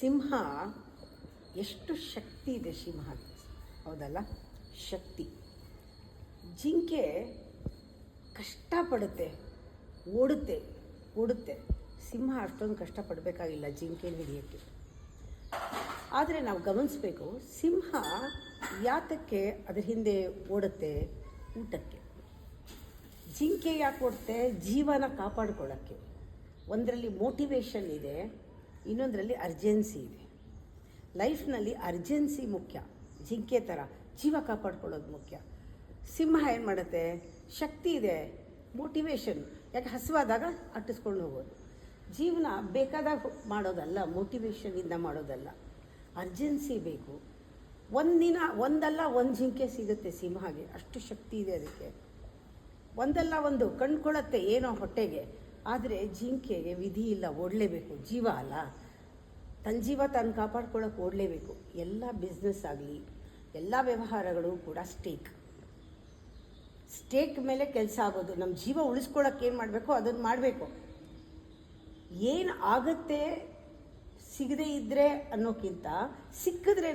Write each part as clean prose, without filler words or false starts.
ಸಿಂಹ ಎಷ್ಟು ಶಕ್ತಿ ಇದೆ ಸಿಂಹ, ಹೌದಲ್ಲ? ಶಕ್ತಿ. ಜಿಂಕೆ ಕಷ್ಟಪಡುತ್ತೆ, ಓಡುತ್ತೆ. ಸಿಂಹ ಅಷ್ಟೊಂದು ಕಷ್ಟಪಡಬೇಕಾಗಿಲ್ಲ ಜಿಂಕೆನ ಹಿಡಿಯೋಕ್ಕೆ. ಆದರೆ ನಾವು ಗಮನಿಸಬೇಕು, ಸಿಂಹ ಯಾತಕ್ಕೆ ಅದರ ಹಿಂದೆ ಓಡುತ್ತೆ? ಊಟಕ್ಕೆ. ಜಿಂಕೆ ಯಾಕೆ ಓಡುತ್ತೆ? ಜೀವನ ಕಾಪಾಡಿಕೊಳ್ಳೋಕ್ಕೆ. ಒಂದರಲ್ಲಿ ಮೋಟಿವೇಶನ್ ಇದೆ, ಇನ್ನೊಂದರಲ್ಲಿ ಅರ್ಜೆನ್ಸಿ ಇದೆ. ಲೈಫ್ನಲ್ಲಿ ಅರ್ಜೆನ್ಸಿ ಮುಖ್ಯ, ಜಿಂಕೆ ಥರ ಜೀವ ಕಾಪಾಡ್ಕೊಳ್ಳೋದು ಮುಖ್ಯ. ಸಿಂಹ ಏನು ಮಾಡುತ್ತೆ? ಶಕ್ತಿ ಇದೆ, ಮೋಟಿವೇಶನ್, ಯಾಕೆ ಹಸಿವಾದಾಗ ಅಟ್ಟಿಸ್ಕೊಂಡು ಹೋಗೋದು. ಜೀವನ ಬೇಕಾದಾಗ ಮಾಡೋದಲ್ಲ, ಮೋಟಿವೇಶನಿಂದ ಮಾಡೋದಲ್ಲ. ಅರ್ಜೆನ್ಸಿ ಬೇಕು. ಒಂದಿನ ಒಂದಲ್ಲ ಒಂದು ಜಿಂಕೆ ಸಿಗುತ್ತೆ ಸಿಂಹಗೆ, ಅಷ್ಟು ಶಕ್ತಿ ಇದೆ ಅದಕ್ಕೆ. ಒಂದಲ್ಲ ಒಂದು ಕಂಡುಕೊಳ್ಳುತ್ತೆ ಏನೋ ಹೊಟ್ಟೆಗೆ. ಆದರೆ ಜಿಂಕೆಗೆ ವಿಧಿ ಇಲ್ಲ, ಓಡಲೇಬೇಕು. ಜೀವ ಅಲ್ಲ, ತನ್ನ ಜೀವ ತಾನು ಕಾಪಾಡ್ಕೊಳ್ಳೋಕೆ ಓಡಲೇಬೇಕು. ಎಲ್ಲ ಬಿಸ್ನೆಸ್ ಆಗಲಿ, ಎಲ್ಲ ವ್ಯವಹಾರಗಳು ಕೂಡ ಸ್ಟೇಕ್ ಮೇಲೆ ಕೆಲಸ ಆಗೋದು. ನಮ್ಮ ಜೀವ ಉಳಿಸ್ಕೊಳ್ಳೋಕೆ ಏನು ಮಾಡಬೇಕು ಅದನ್ನು ಮಾಡಬೇಕು. ಏನು ಆಗುತ್ತೆ ಸಿಗದೇ ಇದ್ದರೆ ಅನ್ನೋಕ್ಕಿಂತ ಸಿಕ್ಕಿದ್ರೆ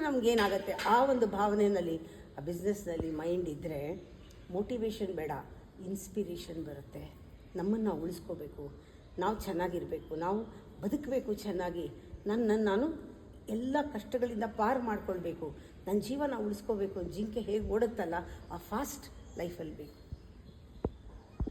ನಮಗೇನಾಗುತ್ತೆ ಆ ಒಂದು ಭಾವನೆಯಲ್ಲಿ, ಆ ಬಿಸ್ನೆಸ್ನಲ್ಲಿ ಮೈಂಡ್ ಇದ್ದರೆ ಮೋಟಿವೇಶನ್ ಬೇಡ, ಇನ್ಸ್ಪಿರೇಷನ್ ಬರುತ್ತೆ. ನಮ್ಮನ್ನು ನಾವು ಉಳಿಸ್ಕೋಬೇಕು, ನಾವು ಚೆನ್ನಾಗಿರಬೇಕು, ನಾವು ಬದುಕಬೇಕು ಚೆನ್ನಾಗಿ, ನಾನು ಎಲ್ಲ ಕಷ್ಟಗಳಿಂದ ಪಾರು ಮಾಡ್ಕೊಳ್ಬೇಕು, ನನ್ನ ಜೀವನ ಉಳಿಸ್ಕೋಬೇಕು. ಜಿಂಕೆ ಹೇಗೆ ಓಡುತ್ತಲ್ಲ ಆ ಫಾಸ್ಟ್ ಲೈಫಲ್ಲಿ ಬೇಕು.